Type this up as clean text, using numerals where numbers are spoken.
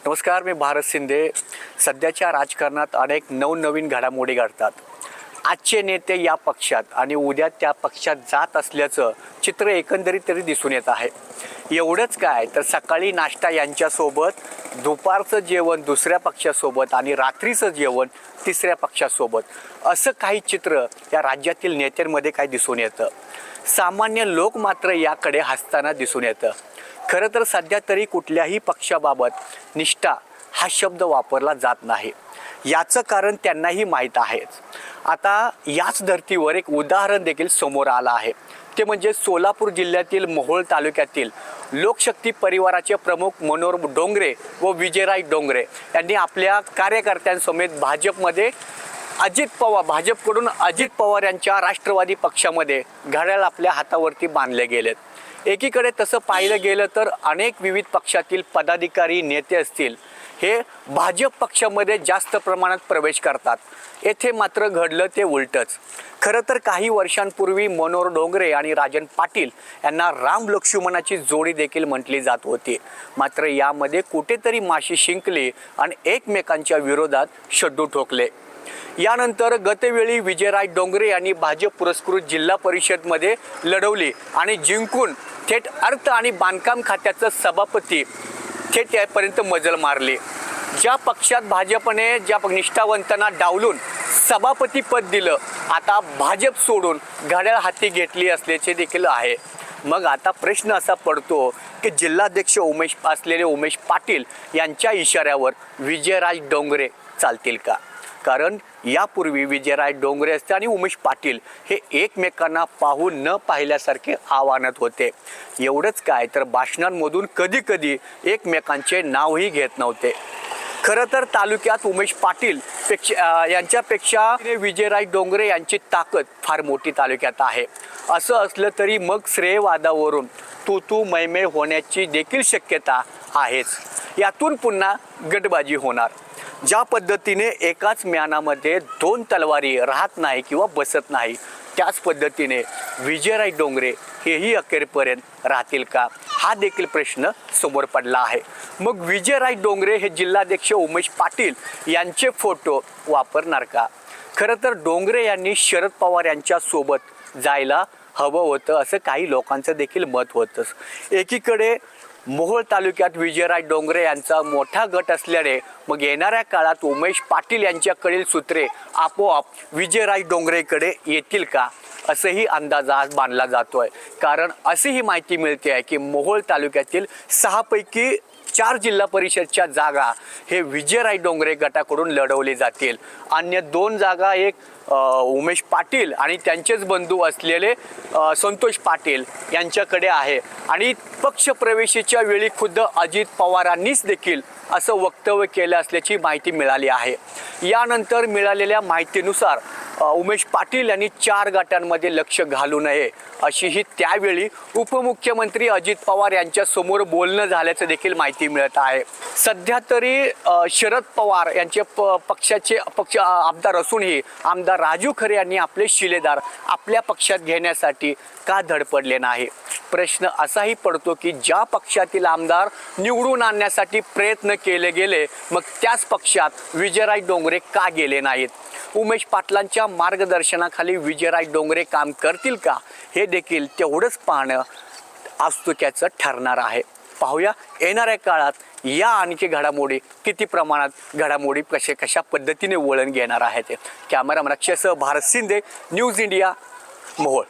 नमस्कार, मी भारत शिंदे। सध्याच्या राजकारणात अनेक नवनवीन घडामोडी घडतात। आजचे नेते या पक्षात आणि उद्या त्या पक्षात जात असल्याचं चित्र एकंदरीत तरी दिसून येत आहे। एवढंच काय तर सकाळी नाश्ता यांच्यासोबत, दुपारचं जेवण दुसऱ्या पक्षासोबत आणि रात्रीचं जेवण तिसऱ्या पक्षासोबत असं काही चित्र या राज्यातील नेत्यांमध्ये काय दिसून येतं। सामान्य लोक मात्र याकडे हसताना दिसून येतं। खरं तर सध्या तरी कुठल्याही पक्षाबाबत निष्ठा हा शब्द वापरला जात नाही, याचं कारण त्यांनाही माहीत आहेच। आता याच धर्तीवर एक उदाहरण देखील समोर आलं आहे, ते म्हणजे सोलापूर जिल्ह्यातील मोहोळ तालुक्यातील लोकशक्ती परिवाराचे प्रमुख मनोहर डोंगरे व विजयराय डोंगरे यांनी आपल्या कार्यकर्त्यांसमेत भाजपकडून अजित पवार यांच्या राष्ट्रवादी पक्षामध्ये घड्याळ आपल्या हातावरती बांधले गेलेत। एकीकडे तसं पाहिलं गेलं तर अनेक विविध पक्षातील पदाधिकारी नेते असतील, हे भाजप पक्षामध्ये जास्त प्रमाणात प्रवेश करतात। येथे मात्र घडलं ते उलटच। खरं तर काही वर्षांपूर्वी मनोहर डोंगरे आणि राजन पाटील यांना राम लक्ष्मणाची जोडी देखील म्हटली जात होती। मात्र यामध्ये कुठेतरी माशी शिंकली आणि एकमेकांच्या विरोधात शड्डू ठोकले। यानंतर गतवेळी विजयराय डोंगरे यांनी भाजप पुरस्कृत जिल्हा परिषदमध्ये लढवली आणि जिंकून थेट अर्थ आणि बांधकाम खात्याचं सभापती थेट यापर्यंत मजल मारली। ज्या पक्षात भाजपने ज्या निष्ठावंतांना डावलून सभापती पद दिलं, आता भाजप सोडून घड्याळ हाती घेतली असल्याचे देखील आहे। मग आता प्रश्न असा पडतो की जिल्हाध्यक्ष उमेश पाटील यांच्या इशाऱ्यावर विजयराज डोंगरे चालतील का? कारण यापूर्वी विजयराय डोंगरे असते आणि उमेश पाटील हे एकमेकांना पाहून न पाहिल्यासारखे आव्हानात होते। एवढंच काय तर भाषणांमधून कधी कधी एकमेकांचे नावही घेत नव्हते। खरं तर तालुक्यात उमेश पाटील यांच्यापेक्षा विजयराय डोंगरे यांची ताकद फार मोठी तालुक्यात आहे। असं असलं तरी मग श्रेयवादावरून तू मैमे होण्याची देखील शक्यता आहेच। यातून पुन्हा गटबाजी होणार। ज्या पद्धतीने एकाच म्यानामध्ये दोन तलवारी राहत नाही किंवा बसत नाही, त्याच पद्धतीने विजयराय डोंगरे हेही अखेरपर्यंत राहतील का, हा देखील प्रश्न समोर पडला आहे। मग विजयराय डोंगरे हे जिल्हाध्यक्ष उमेश पाटील यांचे फोटो वापरणार का? खरं तर डोंगरे यांनी शरद पवार यांच्या सोबत जायला हवं होतं, असं काही लोकांचं देखील मत होतंच। एकीकडे मोहोळ तालुक्यात विजयराय डोंगरे यांचा मोठा गट असल्याने मग येणाऱ्या काळात उमेश पाटील यांच्याकडील सूत्रे आपोआप विजयराय डोंगरेकडे येतील का, असंही अंदाज आज बांधला जातोय। कारण अशीही माहिती मिळते आहे की मोहोळ तालुक्यातील 6 पैकी 4 जिल्हा परिषदच्या जागा हे विजयराय डोंगरे गटाकडून लढवले जातील। अन्य 2 जागा एक उमेश पाटील आणि त्यांचेच बंधू असलेले संतोष पाटील यांच्याकडे आहे। आणि पक्ष प्रवेशाच्या वेळी खुद्द अजित पवारांनीच देखील असं वक्तव्य केलं असल्याची माहिती मिळाली आहे। यानंतर मिळालेल्या माहितीनुसार उमेश पाटील यांनी 4 गटांमध्ये लक्ष घालू नये अशीही त्यावेळी उपमुख्यमंत्री अजित पवार यांच्या समोर बोलणं झाल्याचं देखील माहिती मिळत आहे। सध्या तरी शरद पवार यांचे पक्ष आमदार असूनही आमदार राजू खरे यांनी आपले शिलेदार आपल्या पक्षात घेण्यासाठी का धडपडले नाही? प्रश्न असाही पडतो की ज्या पक्षातील आमदार निवडून आणण्यासाठी प्रयत्न केले गेले, मग त्याच पक्षात विजयराय डोंगरे का गेले नाहीत? उमेश पाटलांच्या मार्गदर्शनाखाली विजयराय डोंगरे काम करतील का, हे देखील तेवढंच पाहणं औत्सुक्याचं ठरणार आहे। पाहूया येणाऱ्या काळात या आणखी घडामोडी किती प्रमाणात घडामोडी कशा पद्धतीने वळण घेणार आहेत। कॅमेरामन अक्षयसह भारत शिंदे, न्यूज इंडिया, मोहोळ।